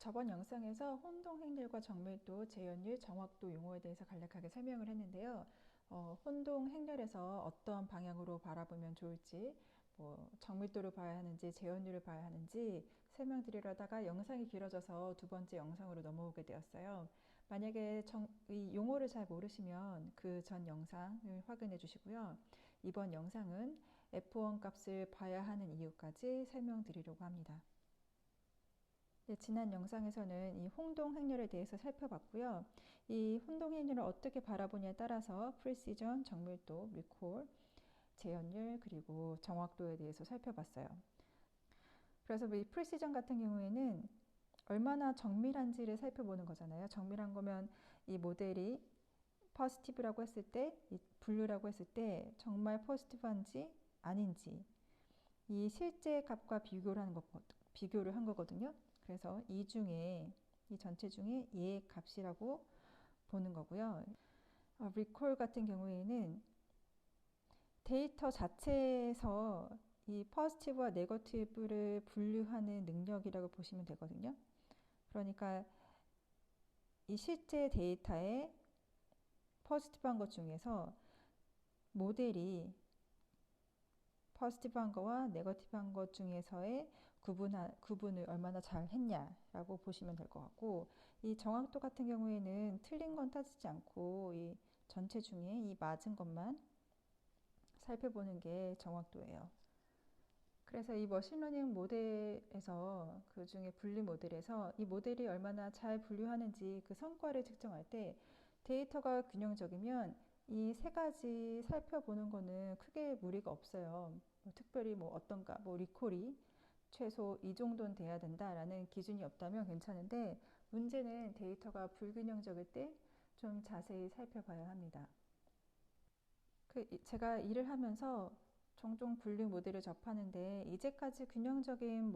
저번 영상에서 혼동 행렬과 정밀도, 재현율, 정확도 용어에 대해서 간략하게 설명을 했는데요. 혼동 행렬에서 어떤 방향으로 바라보면 좋을지, 정밀도를 봐야 하는지, 재현율을 봐야 하는지 설명드리려다가 영상이 길어져서 두 번째 영상으로 넘어오게 되었어요. 만약에 이 용어를 잘 모르시면 그 전 영상을 확인해 주시고요. 이번 영상은 F1 값을 봐야 하는 이유까지 설명드리려고 합니다. 네, 지난 영상에서는 이 혼동 행렬에 대해서 살펴봤고요. 이 혼동 행렬을 어떻게 바라보냐에 따라서 프리시전, 정밀도, 리콜, 재현율, 그리고 정확도에 대해서 살펴봤어요. 그래서 이 프리시전 같은 경우에는 얼마나 정밀한지를 살펴보는 거잖아요. 정밀한 거면 이 모델이 포지티브라고 했을 때, 이 블루라고 했을 때 정말 포지티브한지 아닌지 이 실제 값과 비교를 한 거거든요. 그래서 이 전체 중에 얘의 값이라고 보는 거고요. 리콜 같은 경우에는 데이터 자체에서 이 포지티브와 네거티브를 분류하는 능력이라고 보시면 되거든요. 그러니까 이 실제 데이터에 포지티브한 것 중에서 모델이 포지티브한 거와 네거티브한 것 중에서의 구분을 얼마나 잘 했냐라고 보시면 될 것 같고, 이 정확도 같은 경우에는 틀린 건 따지지 않고 이 전체 중에 이 맞은 것만 살펴보는 게 정확도예요. 그래서 이 머신러닝 모델에서 그 중에 분류 모델에서 이 모델이 얼마나 잘 분류하는지 그 성과를 측정할 때 데이터가 균형적이면 이 세 가지 살펴보는 거는 크게 무리가 없어요. 특별히 어떤가, 리콜이 최소 이 정도는 돼야 된다라는 기준이 없다면 괜찮은데 문제는 데이터가 불균형적일 때 좀 자세히 살펴봐야 합니다. 제가 일을 하면서 종종 분류 모델을 접하는데 이제까지 균형적인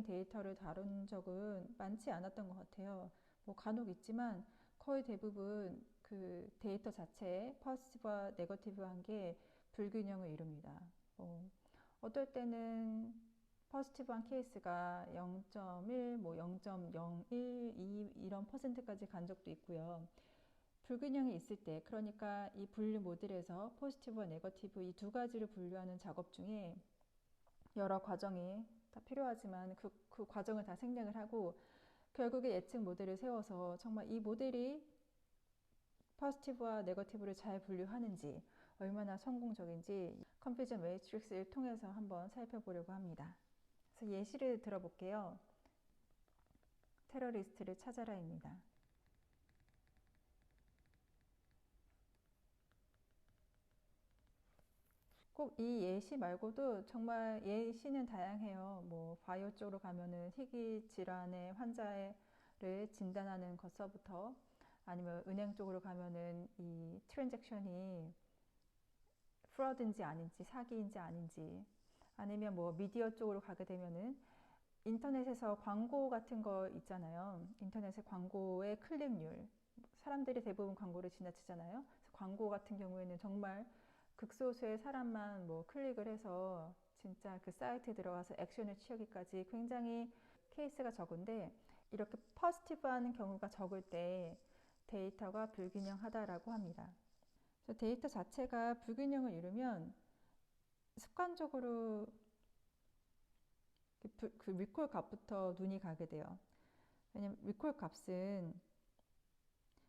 데이터를 다룬 적은 많지 않았던 것 같아요. 간혹 있지만 거의 대부분 그 데이터 자체에 포지티브와 네거티브한 게 불균형을 이룹니다. 어떨 때는 포지티브한 케이스가 0.1, 0.01, 2 이런 퍼센트까지 간 적도 있고요. 불균형이 있을 때, 그러니까 이 분류 모델에서 포지티브와 네거티브 이 두 가지를 분류하는 작업 중에 여러 과정이 다 필요하지만 그 과정을 다 생략을 하고 결국에 예측 모델을 세워서 정말 이 모델이 포지티브와 네거티브를 잘 분류하는지 얼마나 성공적인지 컨퓨전 매트릭스를 통해서 한번 살펴보려고 합니다. 그래서 예시를 들어볼게요. 테러리스트를 찾아라입니다. 꼭 이 예시 말고도 정말 예시는 다양해요. 바이오 쪽으로 가면은 희귀 질환의 환자를 진단하는 것서부터 아니면 은행 쪽으로 가면은 이 트랜잭션이 프로드인지 아닌지 사기인지 아닌지 아니면 미디어 쪽으로 가게 되면은 인터넷에서 광고 같은 거 있잖아요. 인터넷의 광고의 클릭률. 사람들이 대부분 광고를 지나치잖아요. 그래서 광고 같은 경우에는 정말 극소수의 사람만 클릭을 해서 진짜 그 사이트에 들어가서 액션을 취하기까지 굉장히 케이스가 적은데 이렇게 포지티브한 경우가 적을 때 데이터가 불균형하다라고 합니다. 그래서 데이터 자체가 불균형을 이루면 습관적으로 그 리콜 값부터 눈이 가게 돼요. 왜냐면 리콜 값은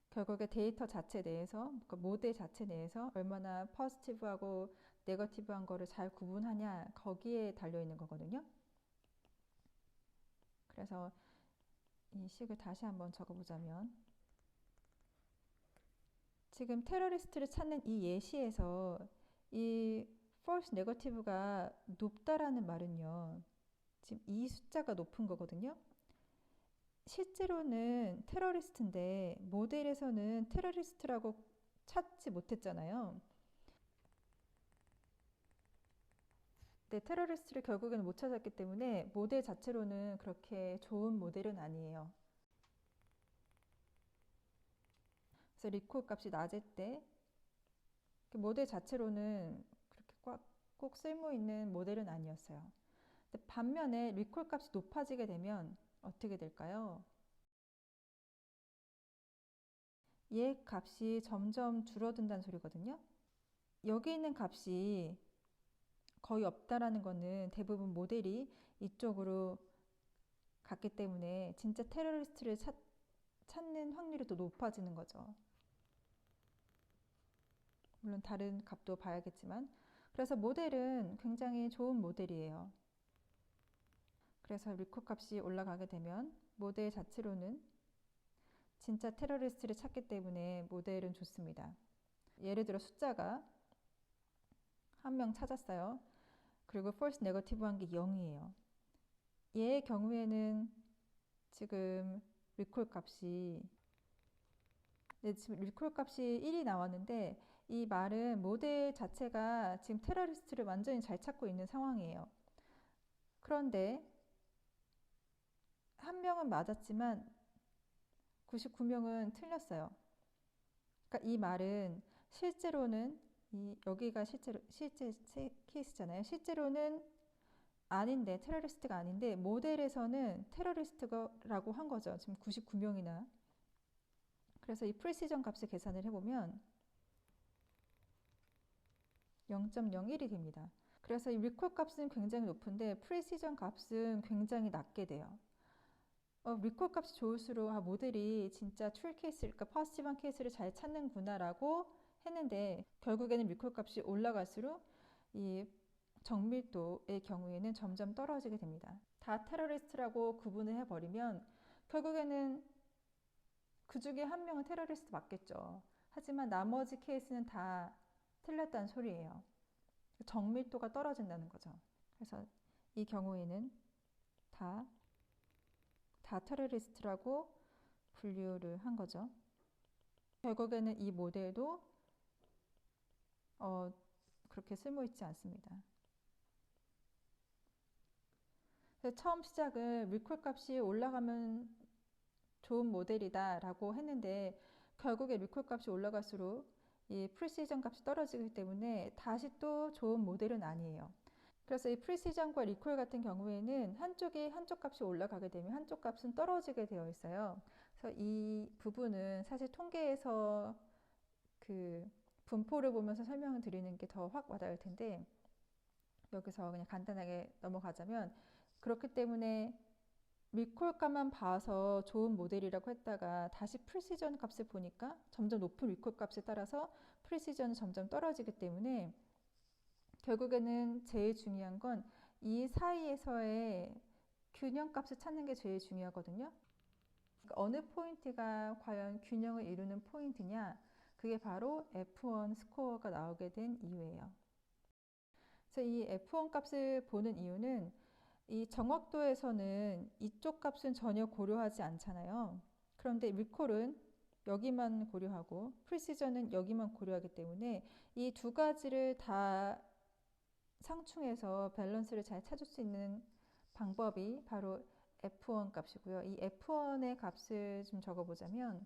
결국에 데이터 자체 내에서, 그러니까 모델 자체 내에서 얼마나 포지티브하고 네거티브한 거를 잘 구분하냐 거기에 달려 있는 거거든요. 그래서 이 식을 다시 한번 적어보자면 지금 테러리스트를 찾는 이 예시에서 이 false negative가 높다라는 말은요. 지금 이 숫자가 높은 거거든요. 실제로는 테러리스트인데 모델에서는 테러리스트라고 찾지 못했잖아요. 네, 테러리스트를 결국에는 못 찾았기 때문에 모델 자체로는 그렇게 좋은 모델은 아니에요. 그래서 리콜 값이 낮을 때 모델 자체로는 그렇게 꼭 쓸모 있는 모델은 아니었어요. 근데 반면에 리콜 값이 높아지게 되면 어떻게 될까요? 얘 값이 점점 줄어든다는 소리거든요. 여기 있는 값이 거의 없다라는 거는 대부분 모델이 이쪽으로 갔기 때문에 진짜 테러리스트를 찾는 확률이 더 높아지는 거죠. 물론 다른 값도 봐야겠지만. 그래서 모델은 굉장히 좋은 모델이에요. 그래서 리콜 값이 올라가게 되면 모델 자체로는 진짜 테러리스트를 찾기 때문에 모델은 좋습니다. 예를 들어 숫자가 한 명 찾았어요. 그리고 false negative 한 게 0이에요. 얘의 경우에는 지금 리콜 값이 지금 리콜 값이 1이 나왔는데 이 말은 모델 자체가 지금 테러리스트를 완전히 잘 찾고 있는 상황이에요. 그런데 한 명은 맞았지만 99명은 틀렸어요. 그러니까 이 말은 실제로는 여기가 실제 케이스잖아요. 실제로는 아닌데 테러리스트가 아닌데 모델에서는 테러리스트라고 한 거죠. 지금 99명이나. 그래서 이 프리시전 값을 계산을 해보면 0.01이 됩니다. 그래서 이 리콜 값은 굉장히 높은데 프리시전 값은 굉장히 낮게 돼요. 리콜 값이 좋을수록 모델이 진짜 툴 케이스, 그러니까 퍼스티브한 케이스를 잘 찾는구나라고 했는데 결국에는 리콜 값이 올라갈수록 이 정밀도의 경우에는 점점 떨어지게 됩니다. 다 테러리스트라고 구분을 해버리면 결국에는 그 중에 한 명은 테러리스트 맞겠죠. 하지만 나머지 케이스는 다 틀렸다는 소리예요. 정밀도가 떨어진다는 거죠. 그래서 이 경우에는 다 테러리스트라고 분류를 한 거죠. 결국에는 이 모델도 그렇게 쓸모있지 않습니다. 처음 시작을 리콜 값이 올라가면 좋은 모델이다 라고 했는데 결국에 리콜 값이 올라갈수록 이 프리시전 값이 떨어지기 때문에 다시 또 좋은 모델은 아니에요. 그래서 이 프리시전과 리콜 같은 경우에는 한쪽 값이 올라가게 되면 한쪽 값은 떨어지게 되어 있어요. 그래서 이 부분은 사실 통계에서 그 분포를 보면서 설명을 드리는 게 더 확 와닿을 텐데 여기서 그냥 간단하게 넘어가자면 그렇기 때문에 리콜 값만 봐서 좋은 모델이라고 했다가 다시 프리시전 값을 보니까 점점 높은 리콜 값에 따라서 프리시전은 점점 떨어지기 때문에 결국에는 제일 중요한 건 이 사이에서의 균형 값을 찾는 게 제일 중요하거든요. 그러니까 어느 포인트가 과연 균형을 이루는 포인트냐, 그게 바로 F1 스코어가 나오게 된 이유예요. 그래서 이 F1 값을 보는 이유는 이 정확도에서는 이쪽 값은 전혀 고려하지 않잖아요. 그런데 리콜은 여기만 고려하고 프리시전은 여기만 고려하기 때문에 이 두 가지를 다 상충해서 밸런스를 잘 찾을 수 있는 방법이 바로 F1 값이고요. 이 F1의 값을 좀 적어보자면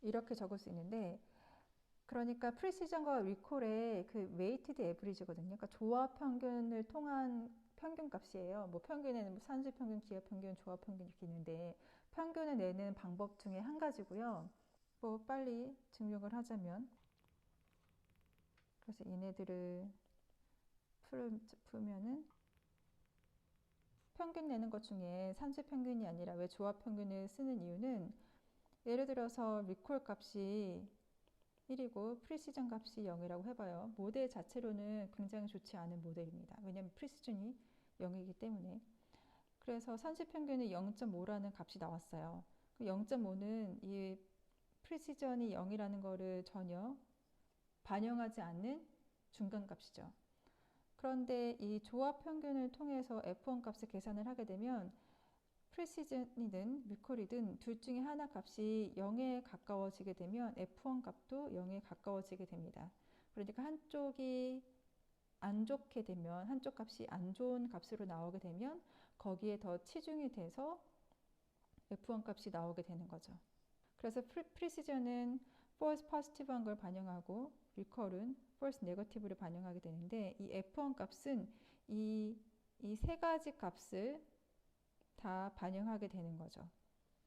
이렇게 적을 수 있는데 그러니까 프리시전과 리콜의 그 웨이티드 에브리지거든요. 그러니까 조합 평균을 통한 평균 값이에요. 뭐 평균에는 뭐 산술 평균, 기하 평균, 조합 평균 이렇게 있는데 평균을 내는 방법 중에 한 가지고요. 뭐 빨리 증명을 하자면 그래서 얘네들을 풀면은 평균 내는 것 중에 산술 평균이 아니라 왜 조합 평균을 쓰는 이유는 예를 들어서 리콜 값이 1이고 프리시전 값이 0이라고 해봐요. 모델 자체로는 굉장히 좋지 않은 모델입니다. 왜냐하면 프리시전이 0이기 때문에. 그래서 산술평균이 0.5라는 값이 나왔어요. 0.5는 이 프리시전이 0이라는 거를 전혀 반영하지 않는 중간값이죠. 그런데 이 조합 평균을 통해서 F1 값을 계산을 하게 되면 프리시즌이든 리콜이든 둘 중에 하나 값이 0에 가까워지게 되면 F1 값도 0에 가까워지게 됩니다. 그러니까 한쪽이 안 좋게 되면 한쪽 값이 안 좋은 값으로 나오게 되면 거기에 더 치중이 돼서 F1 값이 나오게 되는 거죠. 그래서 프리시즌은 false positive한 걸 반영하고 리콜은 false negative를 반영하게 되는데 이 F1 값은 이 세 가지 값을 다 반영하게 되는 거죠.